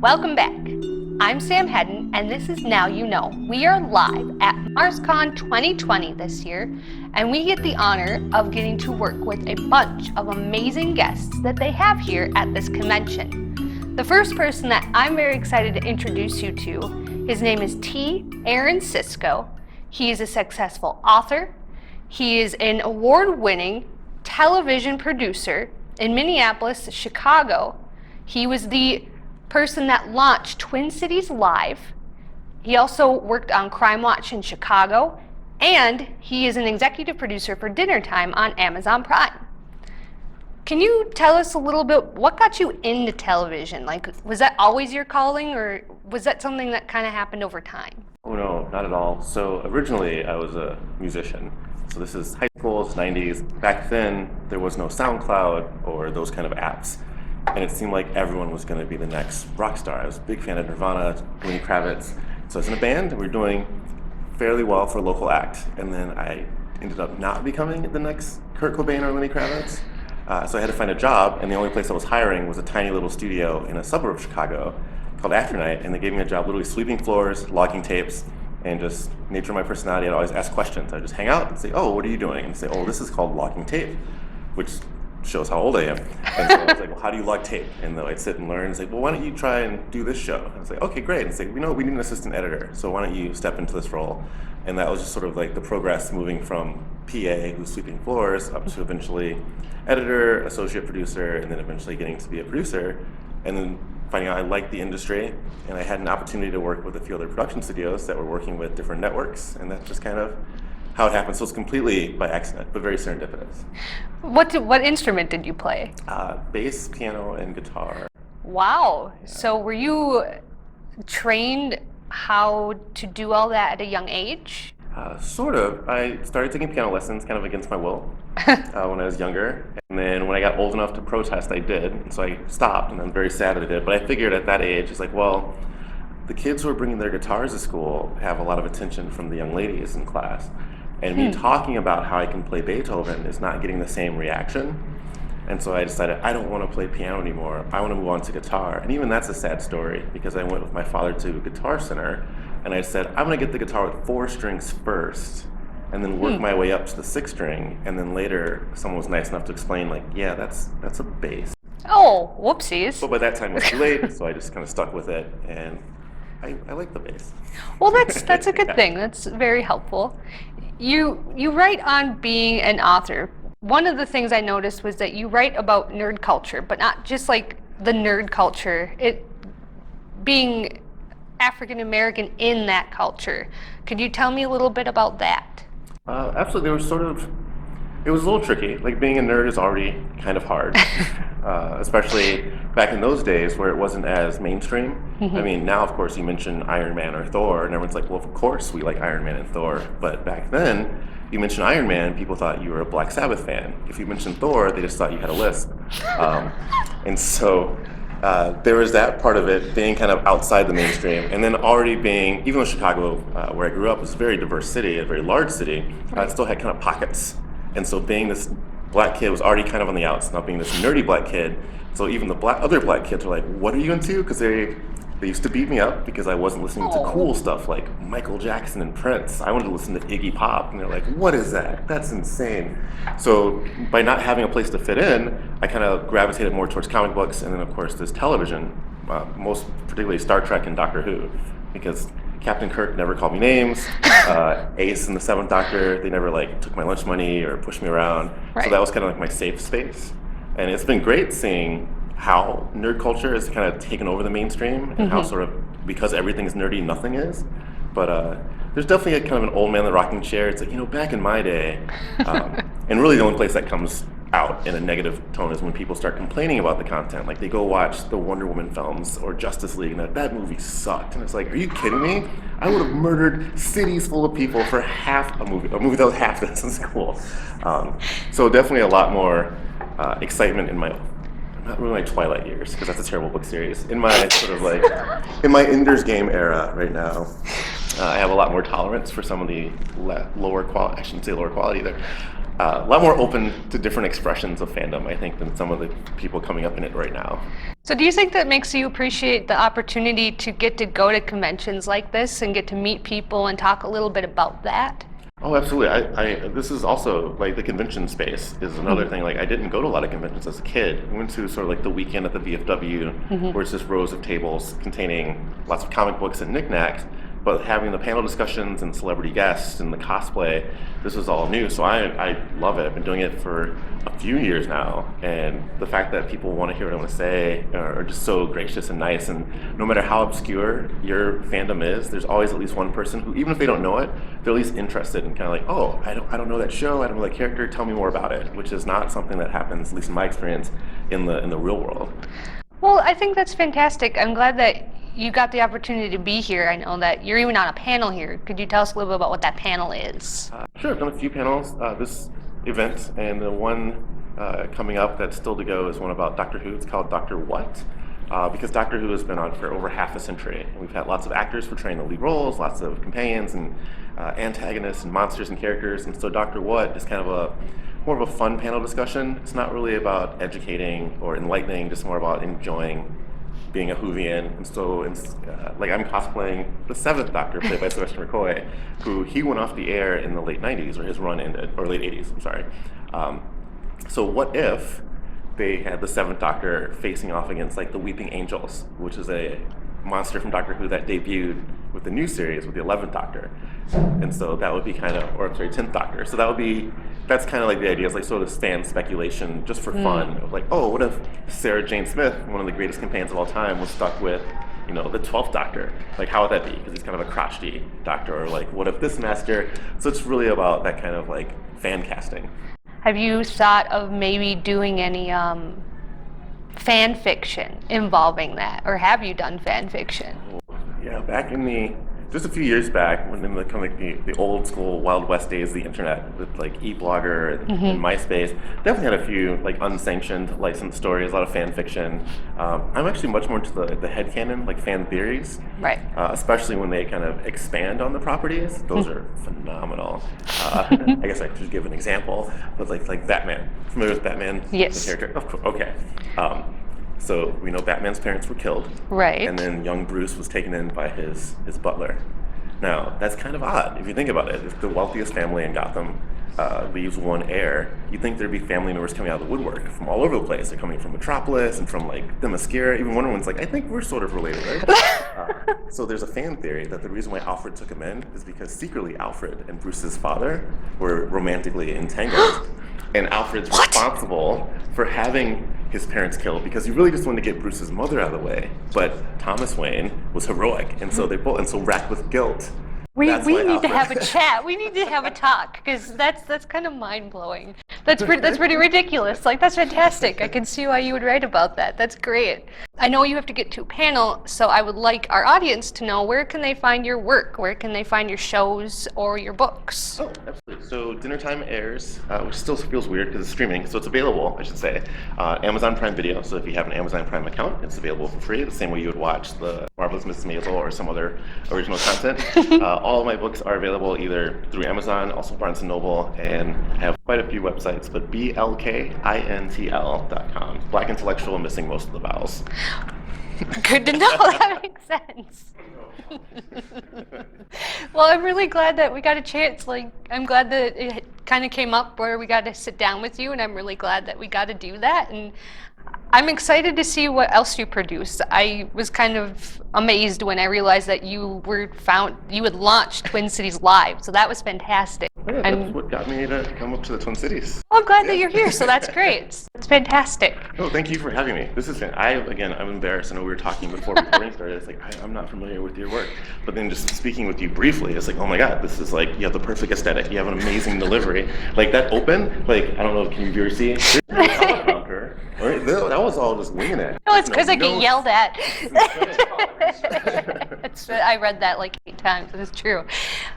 Welcome back. I'm Sam Hedden, and this is Now You Know. We are live at Marscon 2020 this year, and we get the honor of getting to work with a bunch of amazing guests that they have here at this convention. The first person that I'm very excited to introduce you to, his name is Aaron Cisco. He is a successful author. He is an award-winning television producer in Minneapolis, Chicago. He was the person that launched Twin Cities Live. He also worked on Crime Watch in Chicago, and he is an executive producer for Dinner Time on Amazon Prime. Can you tell us a little bit, what got you into television? Like, was that always your calling, or was that something that kind of happened over time? Oh no, not at all. So originally I was a musician. So this is high school, it's 90s. Back then, there was no SoundCloud or those kind of apps. And it seemed like everyone was going to be the next rock star. I was a big fan of Nirvana, Lenny Kravitz. So I was in a band, and we were doing fairly well for a local act. And then I ended up not becoming the next Kurt Cobain or Lenny Kravitz. So I had to find a job, and the only place I was hiring was a tiny little studio in a suburb of Chicago called Afternight. And they gave me a job literally sweeping floors, logging tapes, and just nature of my personality, I'd always ask questions. I'd just hang out and say, oh, what are you doing? And say, oh, this is called logging tape, which shows how old I am. And so I was like, well, how do you log tape? And then I'd sit and learn and say, well, why don't you try and do this show? And I was like, okay, great. And say, we need an assistant editor, so why don't you step into this role? And that was just sort of like the progress moving from PA, who's sweeping floors, up to eventually editor, associate producer, and then eventually getting to be a producer. And then finding out I liked the industry, and I had an opportunity to work with a few other production studios that were working with different networks, and that's just kind of how it happened. So it's completely by accident, but very serendipitous. What instrument did you play? Bass, piano, and guitar. Wow. Yeah. So were you trained how to do all that at a young age? Sort of. I started taking piano lessons kind of against my will when I was younger. And then when I got old enough to protest, I did. And so I stopped, and I'm very sad that I did. But I figured at that age, it's like, well, the kids who are bringing their guitars to school have a lot of attention from the young ladies in class. And me talking about how I can play Beethoven is not getting the same reaction. And so I decided I don't want to play piano anymore. I want to move on to guitar. And even that's a sad story, because I went with my father to a Guitar Center, and I said, I'm going to get the guitar with 4 strings first, and then work my way up to the 6th string. And then later, someone was nice enough to explain, like, yeah, that's a bass. Oh, whoopsies. But by that time it was too late, so I just kind of stuck with it, and I like the bass. Well, that's a good thing. That's very helpful. You write on being an author. One of the things I noticed was that you write about nerd culture, but not just like the nerd culture, it being African American in that culture. Could you tell me a little bit about that? Absolutely. It was a little tricky. Like, being a nerd is already kind of hard, especially back in those days where it wasn't as mainstream. Mm-hmm. I mean, now, of course, you mention Iron Man or Thor, and everyone's like, well, of course we like Iron Man and Thor. But back then, you mentioned Iron Man, people thought you were a Black Sabbath fan. If you mentioned Thor, they just thought you had a lisp. And so there was that part of it being kind of outside the mainstream, and then already being, even though Chicago, where I grew up, was a very diverse city, a very large city, it still had kind of pockets. And so being this black kid was already kind of on the outs, not being this nerdy black kid. So even the other black kids were like, what are you into? Because they used to beat me up because I wasn't listening to cool stuff like Michael Jackson and Prince. I wanted to listen to Iggy Pop, and they're like, what is that? That's insane. So by not having a place to fit in, I kind of gravitated more towards comic books, and then of course this television, most particularly Star Trek and Doctor Who, because Captain Kirk never called me names. Ace and the 7th Doctor, they never took my lunch money or pushed me around. Right. So that was kind of like my safe space. And it's been great seeing how nerd culture has kind of taken over the mainstream, and how sort of, because everything is nerdy, nothing is. But there's definitely a kind of an old man in the rocking chair. It's like, back in my day, and really the only place that comes out in a negative tone is when people start complaining about the content. Like, they go watch the Wonder Woman films or Justice League, and that movie sucked. And it's like, are you kidding me? I would have murdered cities full of people for half a movie that was half this in school. So definitely a lot more excitement in my, not really my Twilight years, because that's a terrible book series. In my sort of in my Ender's Game era right now, I have a lot more tolerance for some of the lower quality, I shouldn't say lower quality either, a lot more open to different expressions of fandom, I think, than some of the people coming up in it right now. So do you think that makes you appreciate the opportunity to get to go to conventions like this and get to meet people and talk a little bit about that? Oh, absolutely. This is also like the convention space is another thing. Like I didn't go to a lot of conventions as a kid. I went to sort of like the weekend at the VFW, where it's just rows of tables containing lots of comic books and knickknacks. But having the panel discussions and celebrity guests and the cosplay, this was all new. So I love it. I've been doing it for a few years now. And the fact that people want to hear what I want to say are just so gracious and nice. And no matter how obscure your fandom is, there's always at least one person who, even if they don't know it, they're at least interested and kind of like, oh, I don't know that show, I don't know that character, tell me more about it, which is not something that happens, at least in my experience, in the real world. Well, I think that's fantastic. I'm glad that you got the opportunity to be here. I know that you're even on a panel here. Could you tell us a little bit about what that panel is? Sure, I've done a few panels this event, and the one coming up that's still to go is one about Doctor Who. It's called Doctor What? Because Doctor Who has been on for over half a century. And we've had lots of actors portraying the lead roles, lots of companions and antagonists and monsters and characters. And so Doctor What is kind of more of a fun panel discussion. It's not really about educating or enlightening, just more about enjoying being a Whovian. And so like I'm cosplaying the 7th Doctor, played by Sylvester McCoy, who he went off the air in the late 90s, or his run ended, or late 80s, I'm sorry. So what if they had the 7th Doctor facing off against like the Weeping Angels, which is a monster from Doctor Who that debuted with the new series with the 11th Doctor. And so that would be kind of, or I'm sorry, 10th Doctor. So that's kind of like the idea, is like sort of fan speculation just for fun. Of like, oh, what if Sarah Jane Smith, one of the greatest companions of all time, was stuck with, the 12th Doctor? Like, how would that be? Because he's kind of a crotchety Doctor. Or like, what if this master? So it's really about that kind of like fan casting. Have you thought of maybe doing any fan fiction involving that, or have you done fan fiction? Yeah, back in just a few years back, when in the kind of like the old school Wild West days of the internet, with like eBlogger and MySpace, definitely had a few like unsanctioned licensed stories, a lot of fan fiction. I'm actually much more into the headcanon, like fan theories, Right. Especially when they kind of expand on the properties. Those are phenomenal. I guess I should give an example, but like Batman. Familiar with Batman? Yes. The character? Of course. Okay. So we know Batman's parents were killed. Right. And then young Bruce was taken in by his butler. Now, that's kind of odd if you think about it. If the wealthiest family in Gotham leaves one heir, you'd think there'd be family members coming out of the woodwork from all over the place. They're coming from Metropolis and from like the Mascara. Even Wonder Woman's like, I think we're sort of related, right? So there's a fan theory that the reason why Alfred took him in is because secretly Alfred and Bruce's father were romantically entangled. And Alfred's responsible for having his parents killed because he really just wanted to get Bruce's mother out of the way. But Thomas Wayne was heroic, and so so racked with guilt. We need to have a chat. We need to have a talk, because that's kind of mind blowing. That's pretty ridiculous. Like, that's fantastic. I can see why you would write about that. That's great. I know you have to get to a panel, so I would like our audience to know, where can they find your work? Where can they find your shows or your books? Oh, absolutely. So Dinner Time airs, which still feels weird because it's streaming, so it's available, I should say, Amazon Prime Video. So if you have an Amazon Prime account, it's available for free, the same way you would watch the Marvelous Mrs. Maisel or some other original content. All of my books are available either through Amazon, also Barnes & Noble, and I have quite a few websites, but blkintl.com. Black Intellectual, missing most of the vowels. Good to know. That makes sense. Well, I'm really glad that we got a chance. Like, I'm glad that it kind of came up where we got to sit down with you, and I'm really glad that we got to do that. And I'm excited to see what else you produce. I was kind of amazed when I realized that you had launched Twin Cities Live, so that was fantastic. Yeah, that's what got me to come up to the Twin Cities. Well, I'm glad that you're here, so that's great. It's fantastic. Oh, thank you for having me. This is, I'm embarrassed. I know we were talking before recording started. It's like, I'm not familiar with your work. But then just speaking with you briefly, it's like, oh my God, this is like, you have the perfect aesthetic. You have an amazing delivery. Like that open, like, I don't know, can you viewers see? Right? That was all just winging it. No, it's because I get yelled at. I read that like 8 times. It's true.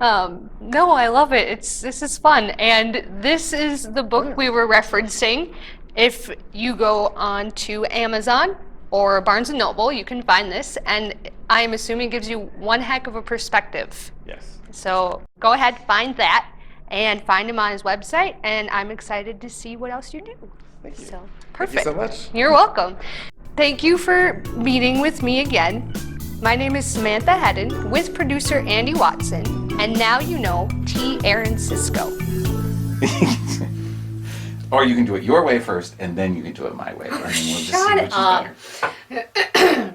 No, I love it. This is fun, and this is the book we were referencing. If you go on to Amazon or Barnes & Noble, you can find this, and I'm assuming it gives you one heck of a perspective. Yes. So go ahead, find that. and find him on his website. And I'm excited to see what else you do. Thank you. So, Thank you perfect. so much. You're welcome. Thank you for meeting with me again. My name is Samantha Hedden with producer Andy Watson. And now you know T. Aaron Cisco. Or you can do it your way first, and then you can do it my way. And then we'll just see which is better.